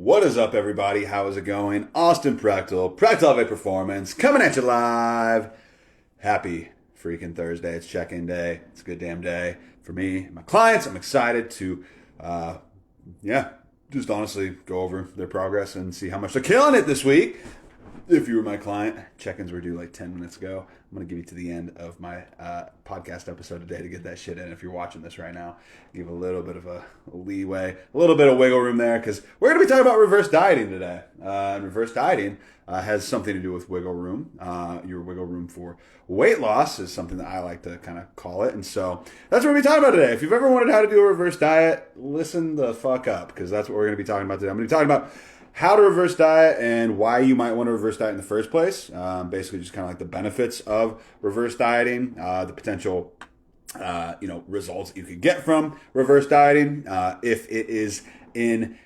What is up, everybody? How is it going? Austin prechtelevate Performance, coming at you live. Happy freaking Thursday. It's check-in day. It's a good damn day for me and my clients. I'm excited to, just honestly go over their progress and see how much they're killing it this week. If you were my client, check-ins were due like 10 minutes ago. I'm going to give you to the end of my podcast episode today to get that shit in. If you're watching this right now, give a little bit of a leeway, a little bit of wiggle room there, because we're going to be talking about reverse dieting today. And reverse dieting has something to do with wiggle room. Your wiggle room for weight loss is something that I like to kind of call it. And so that's what we're going to be talking about today. If you've ever wondered how to do a reverse diet, listen the fuck up, because that's what we're going to be talking about today. I'm going to be talking about how to reverse diet and why you might want to reverse diet in the first place. Basically, just kind of like the benefits of reverse dieting, the potential, results you could get from reverse dieting, if it is in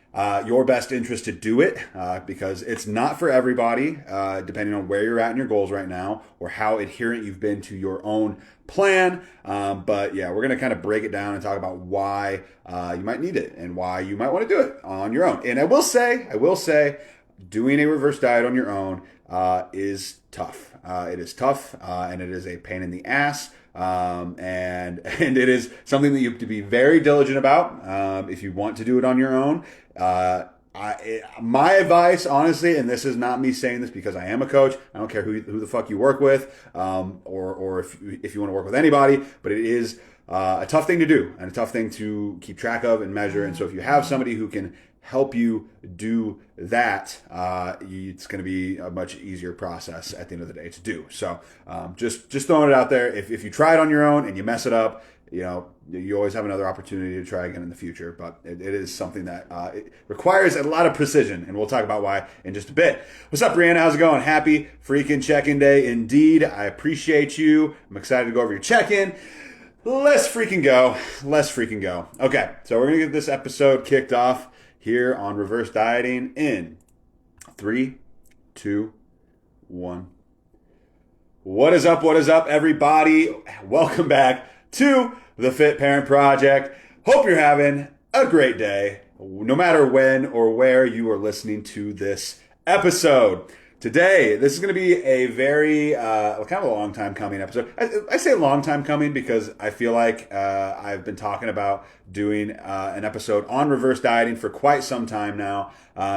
your best interest to do it, because it's not for everybody, depending on where you're at in your goals right now or how adherent you've been to your own plan. But yeah, we're going to kind of break it down and talk about why you might need it and why you might want to do it on your own. And I will say, doing a reverse diet on your own is tough. It is tough, and it is a pain in the ass. And it is something that you have to be very diligent about if you want to do it on your own. My advice, honestly, and this is not me saying this because I am a coach. I don't care who the fuck you work with, or if you want to work with anybody, but it is a tough thing to do and a tough thing to keep track of and measure. And so if you have somebody who can help you do that, it's going to be a much easier process at the end of the day to do. So just throwing it out there. If you try it on your own and you mess it up, you always have another opportunity to try again in the future. But it is something that it requires a lot of precision, and we'll talk about why in just a bit. What's up, Brianna? How's it going? Happy freaking check-in day indeed. I appreciate you. I'm excited to go over your check-in. Let's freaking go. Okay, so we're going to get this episode kicked off here on reverse dieting in 3, 2, 1. What is up, everybody? Welcome back to the Fit Parent Project. Hope you're having a great day, no matter when or where you are listening to this episode. Today, this is going to be a very kind of a long time coming episode. I say long time coming because I feel like I've been talking about doing an episode on reverse dieting for quite some time now,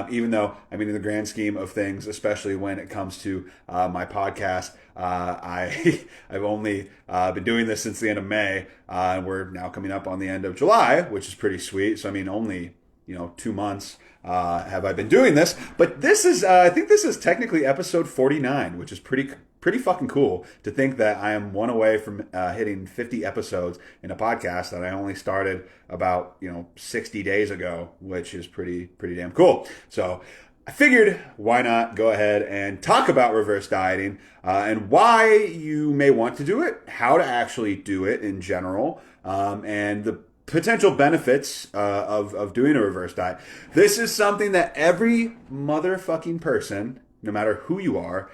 even though, in the grand scheme of things, especially when it comes to my podcast, I've only been doing this since the end of May, and we're now coming up on the end of July, which is pretty sweet. So, only 2 months have I been doing this, but this is I think this is technically episode 49, which is pretty fucking cool to think that I am one away from hitting 50 episodes in a podcast that I only started about 60 days ago, which is pretty damn cool. So I figured, why not go ahead and talk about reverse dieting and why you may want to do it, how to actually do it in general, and the potential benefits of doing a reverse diet. This is something that every motherfucking person, no matter who you are,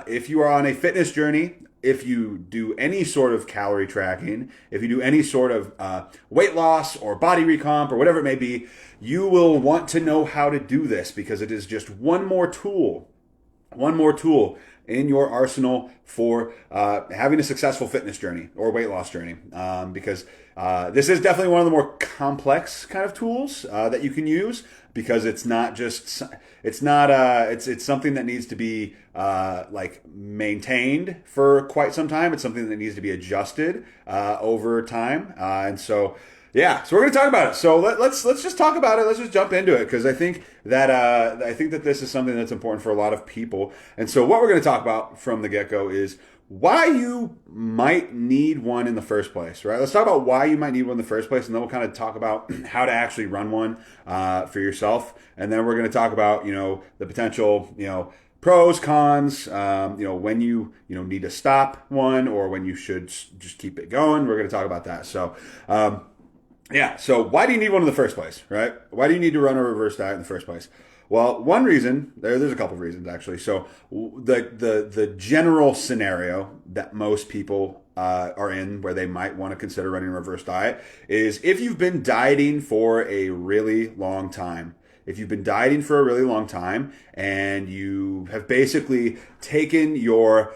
if you are on a fitness journey, if you do any sort of calorie tracking, if you do any sort of weight loss or body recomp or whatever it may be, you will want to know how to do this, because it is just one more tool in your arsenal for having a successful fitness journey or weight loss journey, because this is definitely one of the more complex kind of tools that you can use, because it's something that needs to be maintained for quite some time. It's something that needs to be adjusted over time, and so. Yeah, so we're going to talk about it. So let's just talk about it. Let's just jump into it, because I think that this is something that's important for a lot of people. And so what we're going to talk about from the get-go is why you might need one in the first place, right? Let's talk about why you might need one in the first place, and then we'll kind of talk about how to actually run one for yourself. And then we're going to talk about the potential pros, cons, when you need to stop one or when you should just keep it going. We're going to talk about that. So. So why do you need one in the first place, right? Why do you need to run a reverse diet in the first place? Well, one reason, there's a couple of reasons actually. So the general scenario that most people are in, where they might want to consider running a reverse diet, is if you've been dieting for a really long time. if you've been dieting for a really long time and you have basically taken your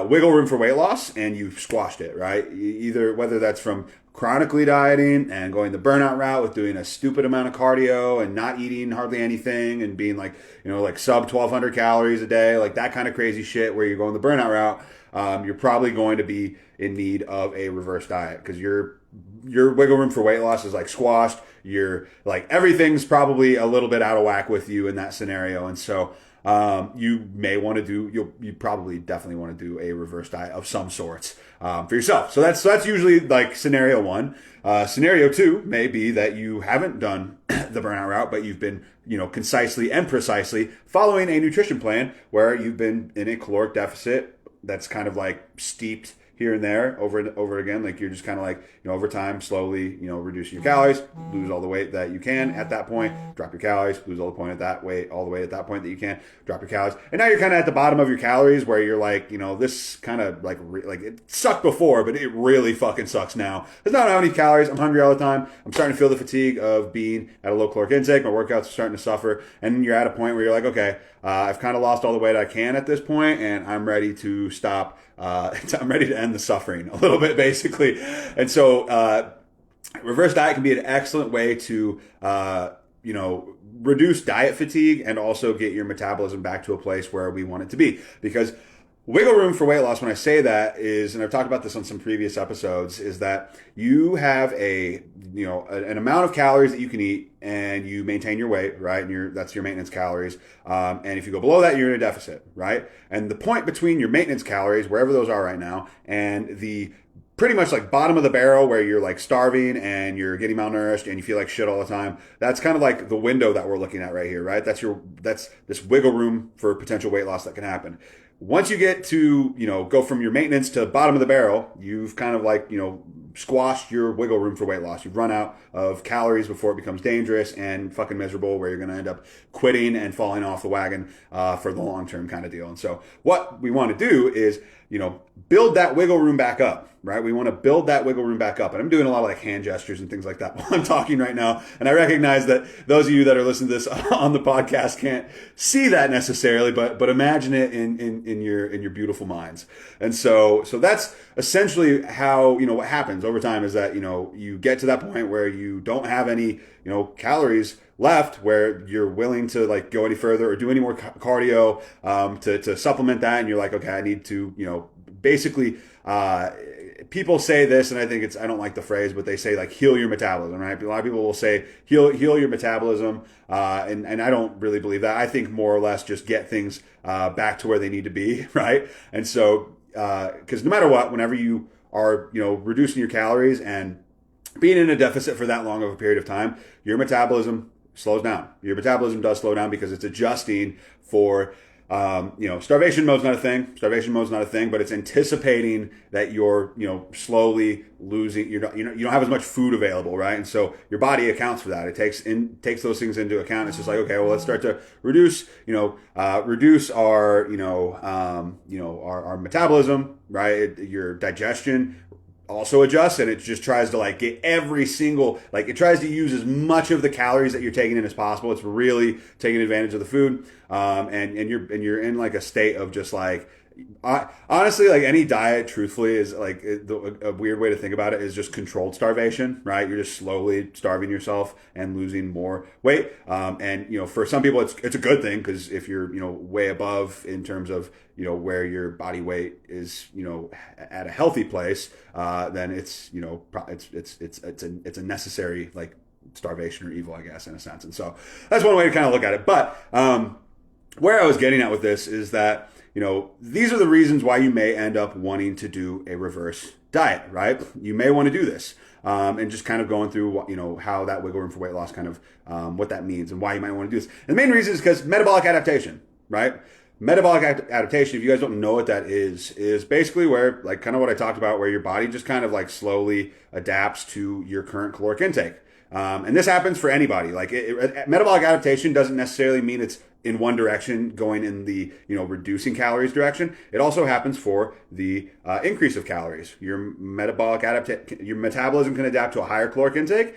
wiggle room for weight loss and you've squashed it, right? Either whether that's from chronically dieting and going the burnout route with doing a stupid amount of cardio and not eating hardly anything and being like, like sub 1,200 calories a day, like that kind of crazy shit where you're going the burnout route, you're probably going to be in need of a reverse diet because your wiggle room for weight loss is like squashed. You're like everything's probably a little bit out of whack with you in that scenario, and so you may want to do. You probably definitely want to do a reverse diet of some sorts for yourself. So that's usually like scenario one. Scenario two may be that you haven't done the burnout route, but you've been concisely and precisely following a nutrition plan where you've been in a caloric deficit that's kind of like steeped here and there over and over again. Like you're just kind of like, over time, slowly, reducing your calories, lose all the weight that you can at that point, drop your calories, lose all the point at that weight, all the way at that point that you can, drop your calories. And now you're kind of at the bottom of your calories where you're like, this kind of like it sucked before, but it really fucking sucks now. There's not how many calories. I'm hungry all the time. I'm starting to feel the fatigue of being at a low caloric intake. My workouts are starting to suffer. And you're at a point where you're like, okay, I've kind of lost all the weight I can at this point, and I'm ready to stop. I'm ready to end the suffering a little bit, basically. And so reverse diet can be an excellent way to, reduce diet fatigue and also get your metabolism back to a place where we want it to be. Because wiggle room for weight loss, when I say that, is, and I've talked about this on some previous episodes, is that you have an amount of calories that you can eat and you maintain your weight, right? And that's your maintenance calories. And if you go below that, you're in a deficit, right? And the point between your maintenance calories, wherever those are right now, and the pretty much like bottom of the barrel where you're like starving and you're getting malnourished and you feel like shit all the time, that's kind of like the window that we're looking at right here, right? That's this wiggle room for potential weight loss that can happen. Once you get to, go from your maintenance to bottom of the barrel, you've kind of like, squashed your wiggle room for weight loss. You've run out of calories before it becomes dangerous and fucking miserable, where you're going to end up quitting and falling off the wagon for the long-term kind of deal. And so what we want to do is, build that wiggle room back up, right? We want to build that wiggle room back up. And I'm doing a lot of like hand gestures and things like that while I'm talking right now. And I recognize that those of you that are listening to this on the podcast can't see that necessarily, but imagine it in your beautiful minds. And so that's essentially how, what happens over time is that, you get to that point where you don't have any, calories left where you're willing to like go any further or do any more cardio to supplement that. And you're like, okay, I need to, basically, people say this, and I think I don't like the phrase, but they say like heal your metabolism, right? A lot of people will say heal your metabolism, and I don't really believe that. I think more or less just get things back to where they need to be, right? And so, because no matter what, whenever you are, reducing your calories and being in a deficit for that long of a period of time, your metabolism slows down. Your metabolism does slow down because it's adjusting for, starvation mode's not a thing. Starvation mode's not a thing, but it's anticipating that you're, slowly losing. You don't have as much food available, right? And so your body accounts for that. It takes those things into account. It's just like, okay, well, let's start to reduce our, our metabolism, right? Your digestion also adjusts, and it just tries to like get every single, like it tries to use as much of the calories that you're taking in as possible. It's really taking advantage of the food, and you're in like a state of just like, honestly, like any diet, truthfully, is like a weird way to think about it is just controlled starvation, right? You're just slowly starving yourself and losing more weight. And for some people, it's a good thing because if you're way above in terms of where your body weight is at a healthy place, then it's a necessary like starvation or evil, I guess, in a sense. And so that's one way to kind of look at it. But where I was getting at with this is that these are the reasons why you may end up wanting to do a reverse diet, right? You may want to do this, and just kind of going through, how that wiggle room for weight loss kind of, what that means and why you might want to do this. And the main reason is because metabolic adaptation, right? Metabolic adaptation, if you guys don't know what that is basically where, like, kind of what I talked about, where your body just kind of like slowly adapts to your current caloric intake. And this happens for anybody. Like metabolic adaptation doesn't necessarily mean it's in one direction, going in the reducing calories direction. It also happens for the increase of calories. Your metabolism can adapt to a higher caloric intake,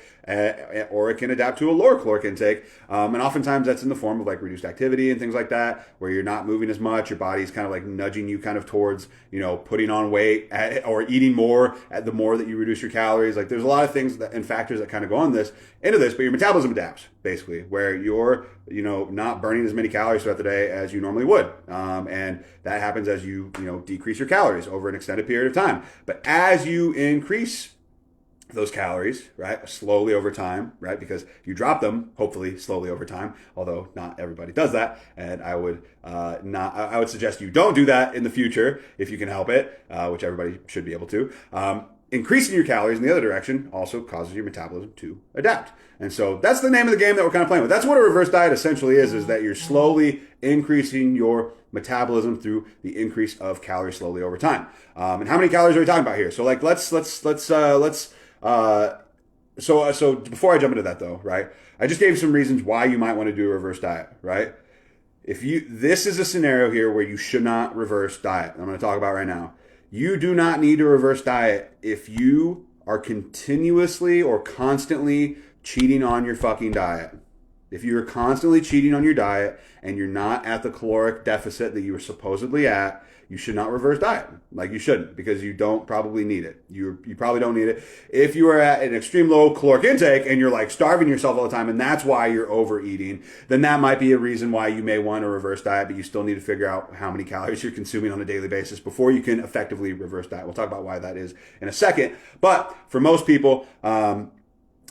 or it can adapt to a lower caloric intake. And oftentimes that's in the form of like reduced activity and things like that, where you're not moving as much. Your body's kind of like nudging you kind of towards putting on weight or eating more the more that you reduce your calories. Like there's a lot of things and factors that kind of go into this, but your metabolism adapts basically, where you're not burning as many calories throughout the day as you normally would, and that happens as you decrease your calories over an extended period of time. But as you increase those calories, right, slowly over time, right, because you drop them hopefully slowly over time, although not everybody does that, and I would suggest you don't do that in the future if you can help it, which everybody should be able to. Increasing your calories in the other direction also causes your metabolism to adapt. And so that's the name of the game that we're kind of playing with. That's what a reverse diet essentially is that you're slowly increasing your metabolism through the increase of calories slowly over time. And how many calories are we talking about here? So like so before I jump into that though, right? I just gave some reasons why you might want to do a reverse diet, right? This is a scenario here where you should not reverse diet. I'm going to talk about right now. You do not need to reverse diet if you are continuously or constantly cheating on your fucking diet. If you're constantly cheating on your diet and you're not at the caloric deficit that you were supposedly at, you should not reverse diet. Like you shouldn't, because you don't probably need it. You probably don't need it. If you are at an extreme low caloric intake and you're like starving yourself all the time and that's why you're overeating, then that might be a reason why you may want to reverse diet, but you still need to figure out how many calories you're consuming on a daily basis before you can effectively reverse diet. We'll talk about why that is in a second. But for most people,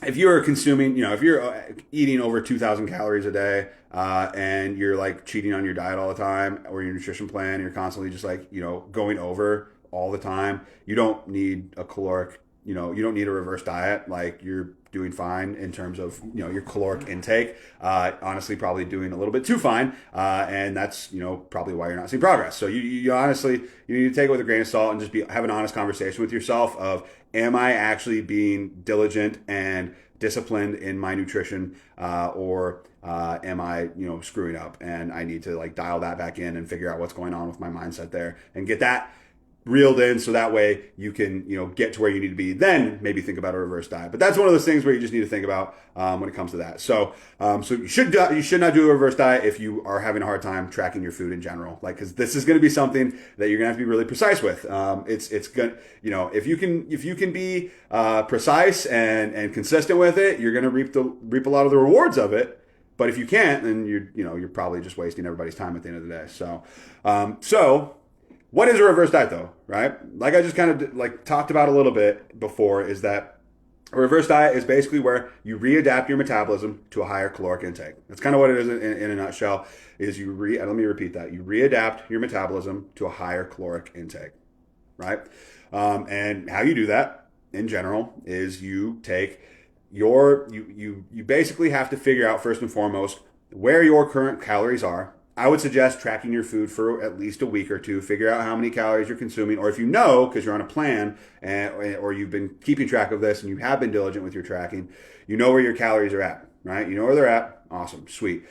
if you're consuming, if you're eating over 2,000 calories a day, and you're like cheating on your diet all the time or your nutrition plan, you're constantly just like, going over all the time, you don't need a caloric, you don't need a reverse diet. Like you're doing fine in terms of, your caloric intake, honestly, probably doing a little bit too fine. And that's, probably why you're not seeing progress. So you honestly, you need to take it with a grain of salt and just have an honest conversation with yourself of, am I actually being diligent and disciplined in my nutrition, or am I, screwing up, and I need to like dial that back in and figure out what's going on with my mindset there and get that reeled in, so that way you can, get to where you need to be. Then maybe think about a reverse diet. But that's one of those things where you just need to think about when it comes to that. So, so you should not do a reverse diet if you are having a hard time tracking your food in general. Like, because this is going to be something that you're going to have to be really precise with. It's good, if you can be precise and consistent with it, you're going to reap a lot of the rewards of it. But if you can't, then you're probably just wasting everybody's time at the end of the day. So. What is a reverse diet though, right? Like I just kind of like talked about a little bit before, is that a reverse diet is basically where you readapt your metabolism to a higher caloric intake. That's kind of what it is in a nutshell, is let me repeat that. You readapt your metabolism to a higher caloric intake, right? And how you do that in general is you take you basically have to figure out first and foremost where your current calories are. I would suggest tracking your food for at least a week or two. Figure out how many calories you're consuming, or if you know, because you're on a plan, or you've been keeping track of this and you have been diligent with your tracking, you know where your calories are at, right? You know where they're at. Awesome, sweet.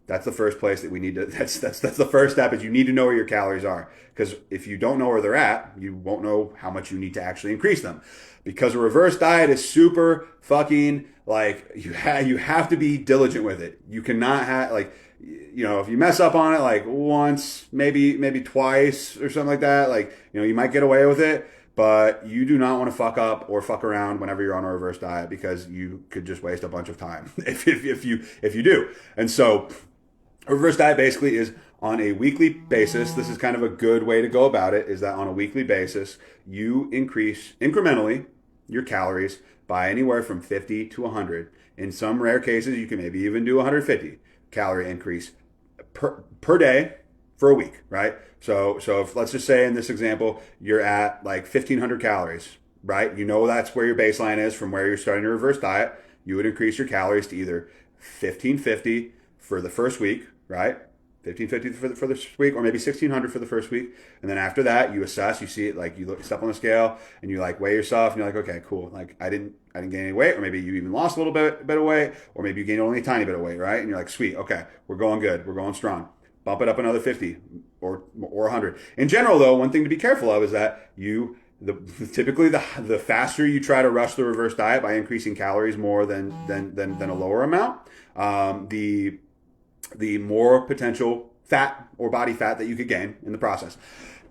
That's the first place that we need to. That's the first step, is you need to know where your calories are, because if you don't know where they're at, you won't know how much you need to actually increase them. Because a reverse diet is super fucking like you have to be diligent with it. You cannot have like. If you mess up on it like once, maybe twice or something like that, like, you might get away with it, but you do not want to fuck up or fuck around whenever you're on a reverse diet, because you could just waste a bunch of time if you do. And so a reverse diet basically is on a weekly basis. This is kind of a good way to go about it, is that on a weekly basis, you increase incrementally your calories by anywhere from 50 to 100. In some rare cases, you can maybe even do 150 calorie increase per day for a week, right? So if, let's just say in this example, you're at like 1,500 calories, right? That's where your baseline is from where you're starting your reverse diet. You would increase your calories to either 1,550 for the first week, right? 1,550 for the first week, or maybe 1,600 for the first week. And then after that, you assess, you see it, like you step on the scale and you like weigh yourself and you're like, okay, cool. Like I didn't I didn't gain any weight, or maybe you even lost a little bit of weight, or maybe you gained only a tiny bit of weight, right? And you're like, sweet, okay, we're going good, we're going strong. Bump it up another 50 or 100. In general, though, one thing to be careful of is that typically the faster you try to rush the reverse diet by increasing calories more than a lower amount, the more potential fat or body fat that you could gain in the process.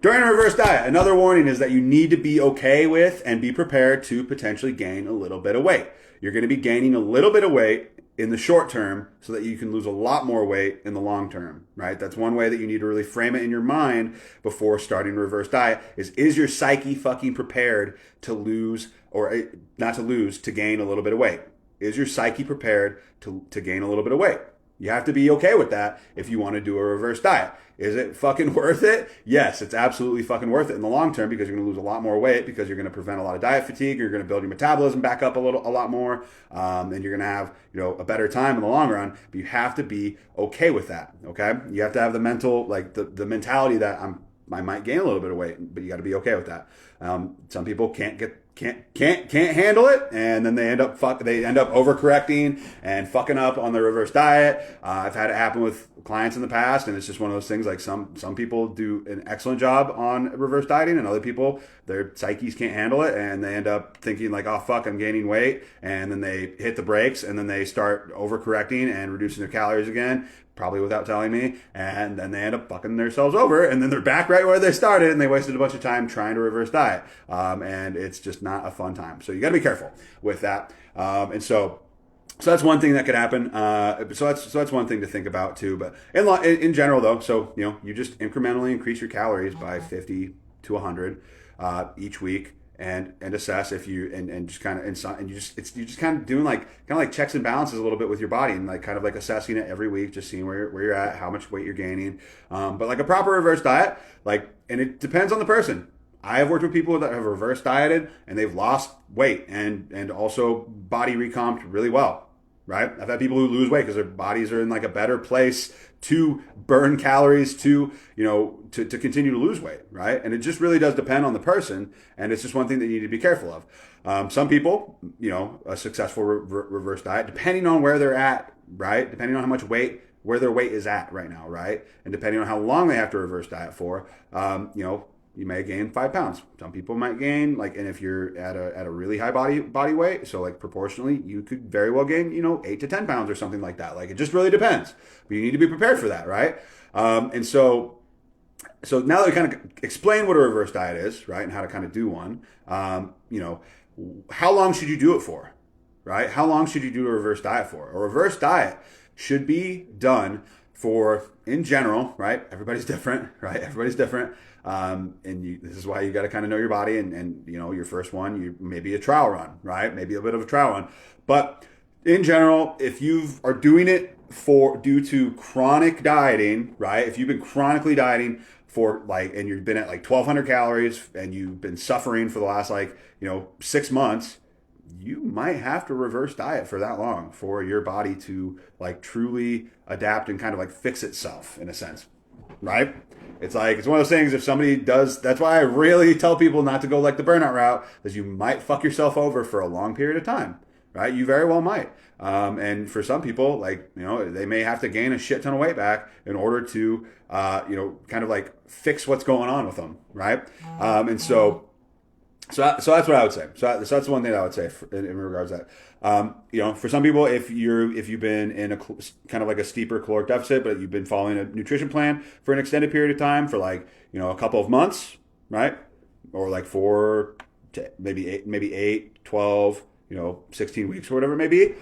During a reverse diet, another warning is that you need to be okay with and be prepared to potentially gain a little bit of weight. You're going to be gaining a little bit of weight in the short term so that you can lose a lot more weight in the long term, right? That's one way that you need to really frame it in your mind before starting a reverse diet is your psyche fucking prepared to lose, or not to lose, to gain a little bit of weight? Is your psyche prepared to gain a little bit of weight? You have to be okay with that if you want to do a reverse diet. Is it fucking worth it? Yes, it's absolutely fucking worth it in the long term, because you're going to lose a lot more weight, because you're going to prevent a lot of diet fatigue. You're going to build your metabolism back up a lot more, and you're going to have a better time in the long run. But you have to be okay with that. Okay, you have to have the mental the mentality that I might gain a little bit of weight, but you got to be okay with that. Some people can't handle it, and then they end up overcorrecting and fucking up on the reverse diet. I've had it happen with clients in the past, and it's just one of those things. Like some people do an excellent job on reverse dieting, and other people, their psyches can't handle it, and they end up thinking like, oh fuck, I'm gaining weight, and then they hit the brakes, and then they start overcorrecting and reducing their calories again, probably without telling me, and then they end up fucking themselves over, and then they're back right where they started, and they wasted a bunch of time trying to reverse diet, and it's just not a fun time. So you got to be careful with that, and so that's one thing that could happen. So that's one thing to think about too. But in general though, so you just incrementally increase your calories by 50 to 100 each week. And assess if you and just kind of and you're just kind of doing kind of like checks and balances a little bit with your body, and like kind of like assessing it every week, just seeing where you're at, how much weight you're gaining. But like a proper reverse diet, and it depends on the person. I have worked with people that have reverse dieted and they've lost weight and also body recomped really well. Right? I've had people who lose weight because their bodies are in like a better place to burn calories to continue to lose weight, right? And it just really does depend on the person, and it's just one thing that you need to be careful of. Some people, a successful reverse diet, depending on where they're at, right? Depending on how much weight, where their weight is at right now, right? And depending on how long they have to reverse diet for, you may gain 5 pounds. Some people might gain and if you're at a really high body weight, so like proportionally, you could very well gain 8 to 10 pounds or something like that. Like it just really depends. But you need to be prepared for that, right? And so now that we kind of explain what a reverse diet is, right, and how to kind of do one, how long should you do it for, right? How long should you do a reverse diet for? A reverse diet should be done for, in general, right? Everybody's different, right? Everybody's different. This is why you got to kind of know your body, and your first one, maybe a trial run, right? Maybe a bit of a trial run. But in general, if you are doing it due to chronic dieting, right? If you've been chronically dieting for and you've been at 1,200 calories and you've been suffering for the last 6 months, you might have to reverse diet for that long for your body to truly adapt and kind of fix itself in a sense, right? It's one of those things, if somebody does, that's why I really tell people not to go the burnout route, because you might fuck yourself over for a long period of time, right? You very well might. And for some people, they may have to gain a shit ton of weight back in order to, kind of fix what's going on with them, right? So that's what I would say. So that's one thing I would say in regards to that. For some people, if you've been in a kind of a steeper caloric deficit, but you've been following a nutrition plan for an extended period of time for a couple of months, right? Or 4 to maybe 8, 12, 16 weeks or whatever it may be.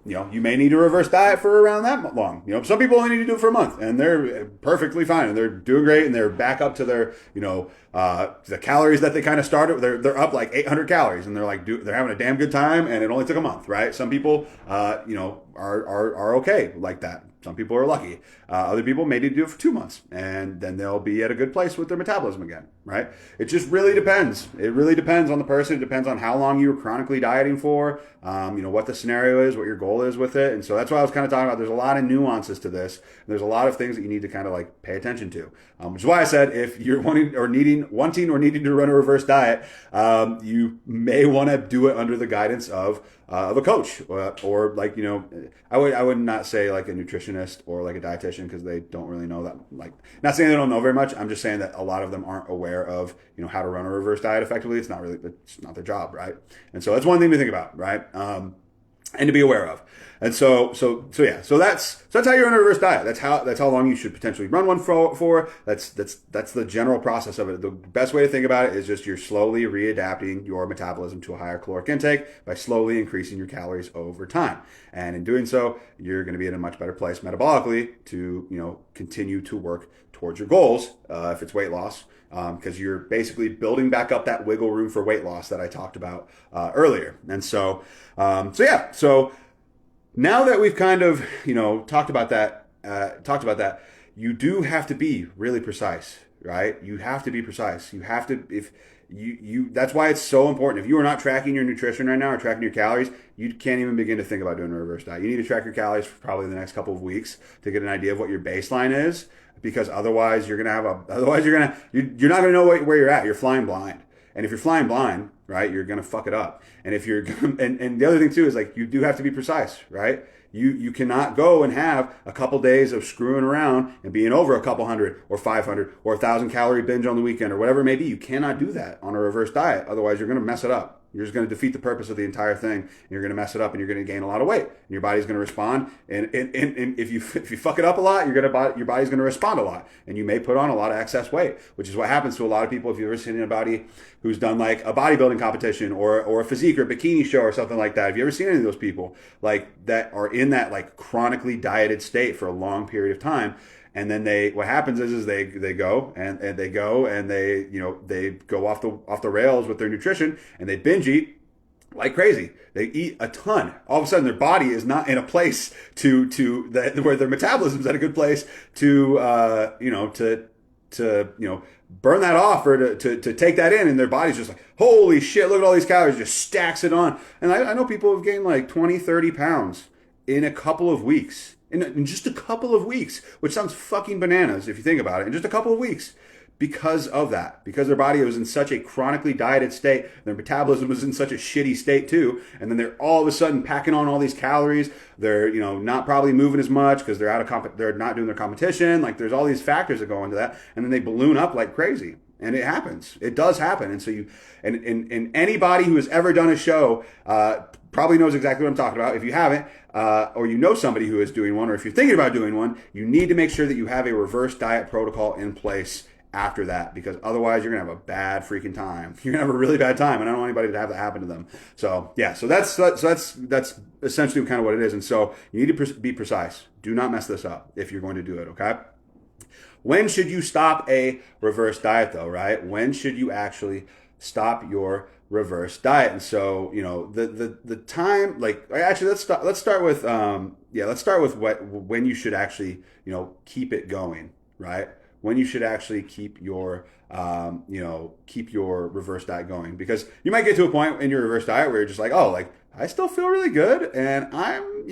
You may need to reverse diet for around that long. Some people only need to do it for a month, and they're perfectly fine, and they're doing great, and they're back up to their, the calories that they kind of started. They're up 800 calories, and they're having a damn good time, and it only took a month, right? Some people, are okay like that. Some people are lucky. Other people maybe do it for 2 months, and then they'll be at a good place with their metabolism again, right? It just really depends. It really depends on the person. It depends on how long you were chronically dieting for, what the scenario is, what your goal is with it. And so that's why I was kind of talking about there's a lot of nuances to this. And there's a lot of things that you need to kind of like pay attention to, which is why I said if you're wanting or needing to run a reverse diet, you may want to do it under the guidance of a coach or like, I would not say like a nutritionist or like a dietitian because they don't really know that. Like, not saying they don't know very much. I'm just saying that a lot of them aren't aware of, how to run a reverse diet effectively. It's not their job, right? And so that's one thing to think about, right? And to be aware of. And so that's how you run a reverse diet. That's how long you should potentially run one for. That's the general process of it. The best way to think about it is just you're slowly readapting your metabolism to a higher caloric intake by slowly increasing your calories over time. And in doing so, you're going to be in a much better place metabolically to continue to work towards your goals if it's weight loss. Because you're basically building back up that wiggle room for weight loss that I talked about earlier. And so now that we've kind of, talked about that, you do have to be really precise, right? You have to be precise. You have to, if you that's why it's so important. If you are not tracking your nutrition right now or tracking your calories, you can't even begin to think about doing a reverse diet. You need to track your calories for probably the next couple of weeks to get an idea of what your baseline is, because otherwise you're not gonna know where you're at. You're flying blind. And if you're flying blind, right, you're gonna fuck it up. And if you're and the other thing too is like you do have to be precise, right? You cannot go and have a couple days of screwing around and being over a couple hundred or 500 or 1,000 calorie binge on the weekend or whatever it may be. You cannot do that on a reverse diet. Otherwise, you're going to mess it up. You're just going to defeat the purpose of the entire thing. And you're going to mess it up, and you're going to gain a lot of weight. And your body's going to respond. And if you fuck it up a lot, your body's going to respond a lot, and you may put on a lot of excess weight, which is what happens to a lot of people. If you've ever seen anybody who's done like a bodybuilding competition or a physique or a bikini show or something like that, have you ever seen any of those people like that are in that like chronically dieted state for a long period of time? And then what happens is they go and they go off the rails with their nutrition, and they binge eat like crazy. They eat a ton. All of a sudden, their body is not in a place where their metabolism's at a good place to burn that off or to take that in, and their body's just like, holy shit, look at all these calories, just stacks it on. And I know people have gained like 20, 30 pounds in a couple of weeks. In just a couple of weeks, which sounds fucking bananas if you think about it, in just a couple of weeks, because of that, because their body was in such a chronically dieted state, their metabolism was in such a shitty state too, and then they're all of a sudden packing on all these calories. They're not probably moving as much because they're not doing their competition. Like there's all these factors that go into that, and then they balloon up like crazy. And it happens. It does happen. And so and anybody who has ever done a show probably knows exactly what I'm talking about. If you haven't, or you know somebody who is doing one, or if you're thinking about doing one, you need to make sure that you have a reverse diet protocol in place after that, because otherwise you're gonna have a bad freaking time. You're gonna have a really bad time, and I don't want anybody to have that happen to them. So yeah, so that's essentially kind of what it is. And so you need to be precise. Do not mess this up if you're going to do it. Okay. When should you stop a reverse diet though, right? When should you actually stop your reverse diet? And so, the time, like, actually let's start with when you should actually, keep it going, right? When you should actually keep your reverse diet going, because you might get to a point in your reverse diet where you're just like, oh, like I still feel really good and I'm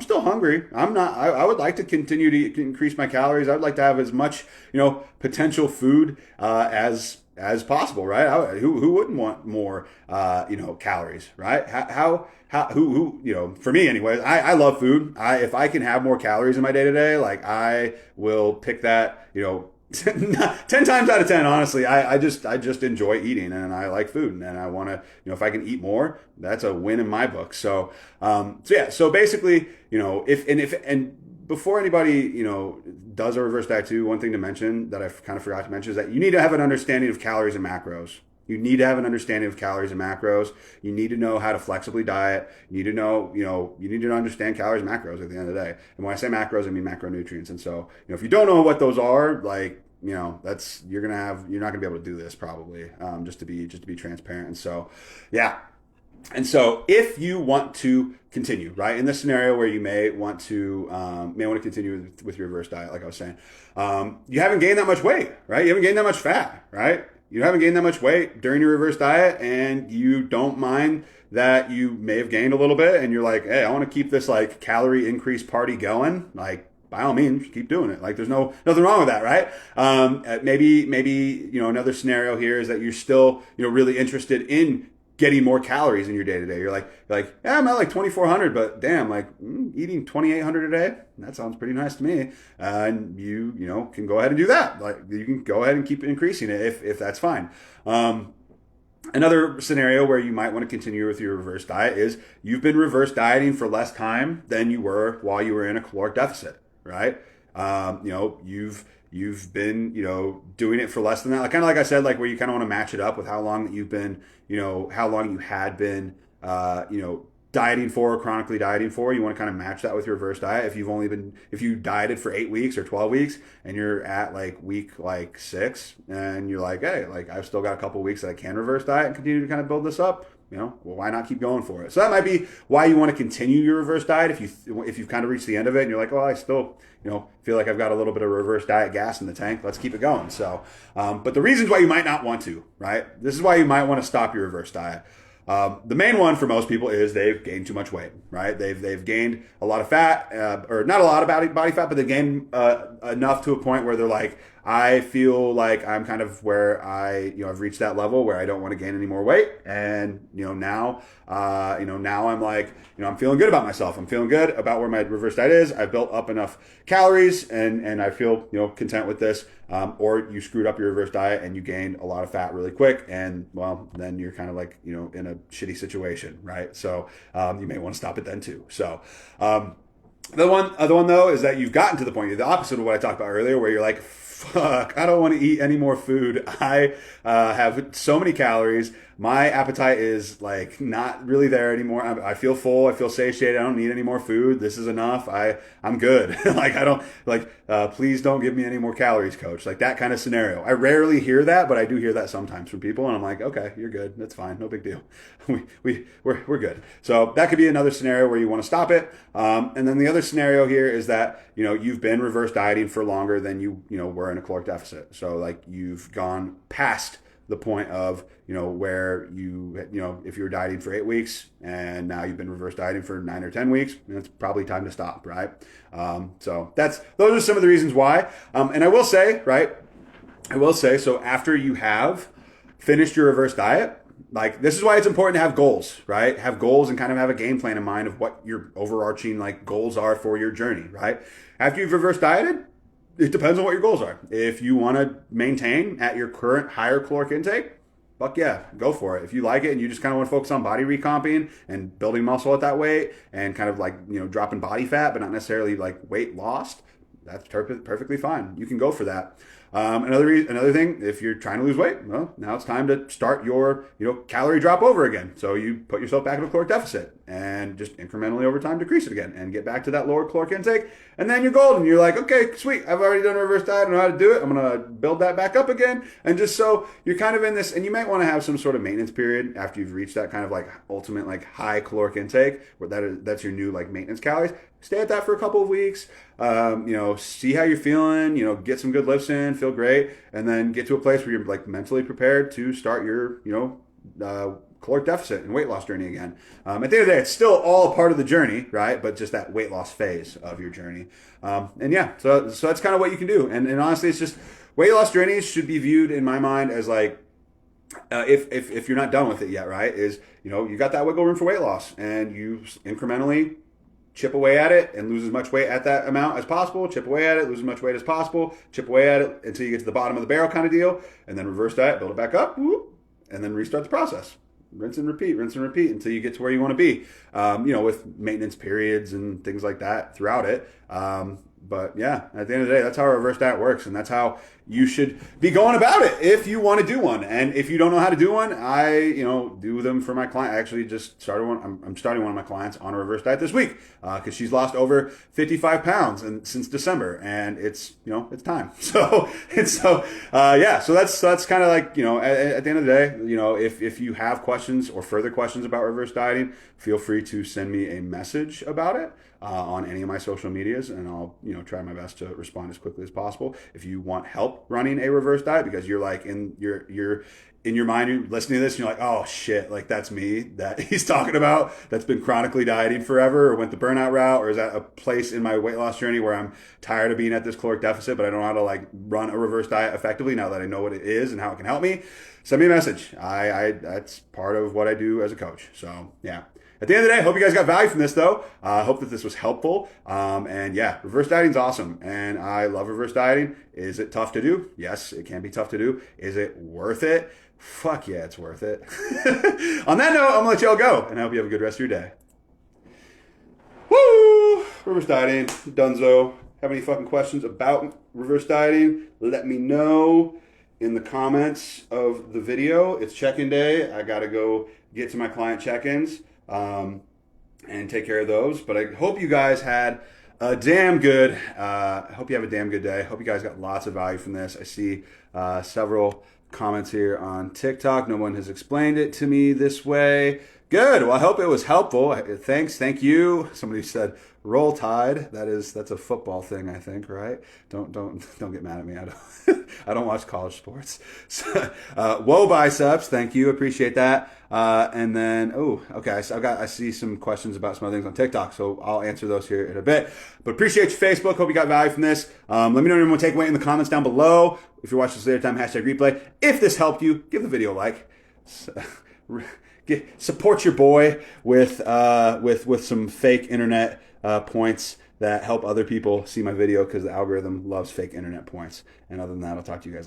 still hungry. I would like to continue to increase my calories. I would like to have as much, potential food as possible, right? Who wouldn't want more, calories, right? For me anyways, I love food. If I can have more calories in my day to day, like I will pick that, 10 times out of 10, honestly. I just enjoy eating, and I like food, and I want to, if I can eat more, that's a win in my book. So basically, if before anybody, does a reverse diet too, one thing to mention that I kind of forgot to mention is that you need to have an understanding of calories and macros. You need to have an understanding of calories and macros. You need to know how to flexibly diet. You need to know, you need to understand calories and macros at the end of the day. And when I say macros, I mean macronutrients. And so, if you don't know what those are, like, you're not gonna be able to do this probably, just to be transparent. And so, yeah. And so if you want to continue, right, in this scenario where you may want to continue with your reverse diet, like I was saying, you haven't gained that much weight, right? You haven't gained that much fat, right? You haven't gained that much weight during your reverse diet, and you don't mind that you may have gained a little bit, and you're like, hey, I want to keep this like calorie increase party going, like, by all means, keep doing it. Like, there's nothing wrong with that, right? Maybe another scenario here is that you're still really interested in getting more calories in your day to day. You're like, yeah, I'm at like 2,400, but damn, like eating 2,800 a day, that sounds pretty nice to me. And you can go ahead and do that. Like, you can go ahead and keep increasing it if that's fine. Another scenario where you might want to continue with your reverse diet is you've been reverse dieting for less time than you were while you were in a caloric deficit, right? You've been, doing it for less than that. Like, kind of like I said, like where you kind of want to match it up with how long that you've been, how long you had been, dieting for, chronically dieting for. You want to kind of match that with your reverse diet. If you dieted for 8 weeks or 12 weeks and you're at like week like 6 and you're like, hey, like I've still got a couple weeks that I can reverse diet and continue to kind of build this up. Well, why not keep going for it? So that might be why you want to continue your reverse diet if you've kind of reached the end of it and you're like, well, I still, feel like I've got a little bit of reverse diet gas in the tank. Let's keep it going. So, but the reasons why you might not want to, right? This is why you might want to stop your reverse diet. The main one for most people is they've gained too much weight, right? They've gained a lot of fat, or not a lot of body fat, but they gained enough to a point where they're like, I feel like I'm kind of where I've reached that level where I don't want to gain any more weight, and now I'm like, I'm feeling good about myself. I'm feeling good about where my reverse diet is. I've built up enough calories, and I feel content with this. Or you screwed up your reverse diet and you gained a lot of fat really quick, and well, then you're kind of like in a shitty situation, right? So you may want to stop it then too. So the other one though is that you've gotten to the point, the opposite of what I talked about earlier, where you're like, fuck, I don't want to eat any more food. I have so many calories. My appetite is like not really there anymore. I feel full. I feel satiated. I don't need any more food. This is enough. I'm good. Like, I don't please don't give me any more calories, coach. Like that kind of scenario. I rarely hear that, but I do hear that sometimes from people. And I'm like, okay, you're good. That's fine. No big deal. We're good. So that could be another scenario where you want to stop it. And then the other scenario here is that, you've been reverse dieting for longer than you were in a caloric deficit. So like you've gone past the point of, where if you were dieting for 8 weeks and now you've been reverse dieting for 9 or 10 weeks, it's probably time to stop, right? So those are some of the reasons why. And I will say, so after you have finished your reverse diet, like this is why it's important to have goals, right? Have goals and kind of have a game plan in mind of what your overarching like goals are for your journey, right? After you've reverse dieted, it depends on what your goals are. If you want to maintain at your current higher caloric intake, fuck yeah, go for it. If you like it and you just kind of want to focus on body recomping and building muscle at that weight and kind of like, dropping body fat, but not necessarily like weight lost, that's perfectly fine. You can go for that. Another thing, if you're trying to lose weight, well, now it's time to start your, calorie drop over again. So you put yourself back in a caloric deficit and just incrementally over time decrease it again and get back to that lower caloric intake. And then you're golden. You're like, okay, sweet. I've already done a reverse diet. I know how to do it. I'm going to build that back up again. And just so you're kind of in this, and you might want to have some sort of maintenance period after you've reached that kind of like ultimate like high caloric intake where that's your new like maintenance calories. Stay at that for a couple of weeks, see how you're feeling, get some good lifts in, feel great, and then get to a place where you're like mentally prepared to start your, caloric deficit and weight loss journey again. At the end of the day, it's still all a part of the journey, right? But just that weight loss phase of your journey. So that's kind of what you can do. And honestly, it's just weight loss journeys should be viewed in my mind as like, if you're not done with it yet, right? Is, you got that wiggle room for weight loss and you incrementally chip away at it and lose as much weight at that amount as possible, chip away at it, lose as much weight as possible, chip away at it until you get to the bottom of the barrel kind of deal, and then reverse diet, build it back up, and then restart the process. Rinse and repeat until you get to where you want to be, with maintenance periods and things like that throughout it. But yeah, at the end of the day, that's how a reverse diet works, and that's how you should be going about it if you want to do one. And if you don't know how to do one, I do them for my client. I actually just started one. I'm starting one of my clients on a reverse diet this week because she's lost over 55 pounds since December, and it's time. So yeah. So that's kind of like at the end of the day, if you have questions or further questions about reverse dieting, feel free to send me a message about it on any of my social medias, and I'll try my best to respond as quickly as possible. If you want help running a reverse diet because you're like in your mind, you're listening to this and you're like, oh shit, like that's me that he's talking about, that's been chronically dieting forever or went the burnout route, or is that a place in my weight loss journey where I'm tired of being at this caloric deficit but I don't know how to like run a reverse diet effectively now that I know what it is and how it can help me, send me a message. I that's part of what I do as a coach. So yeah. At the end of the day, I hope you guys got value from this, though. I hope that this was helpful. And yeah, reverse dieting is awesome. And I love reverse dieting. Is it tough to do? Yes, it can be tough to do. Is it worth it? Fuck yeah, it's worth it. On that note, I'm going to let y'all go. And I hope you have a good rest of your day. Woo! Reverse dieting, dunzo. Have any fucking questions about reverse dieting? Let me know in the comments of the video. It's check-in day. I got to go get to my client check-ins. And take care of those. But I hope you guys had a damn good, hope you have a damn good day. Hope you guys got lots of value from this. I see several comments here on TikTok. No one has explained it to me this way. Good. Well, I hope it was helpful. Thanks. Thank you. Somebody said roll tide. That's a football thing, I think, right? Don't get mad at me. I don't watch college sports. So, whoa biceps. Thank you. Appreciate that. And then, okay. I see some questions about some other things on TikTok, so I'll answer those here in a bit. But appreciate your Facebook. Hope you got value from this. Let me know if you want to take away in the comments down below. If you're watching this later time, #replay. If this helped you, give the video a like. Support your boy with some fake internet points that help other people see my video because the algorithm loves fake internet points. And other than that, I'll talk to you guys later.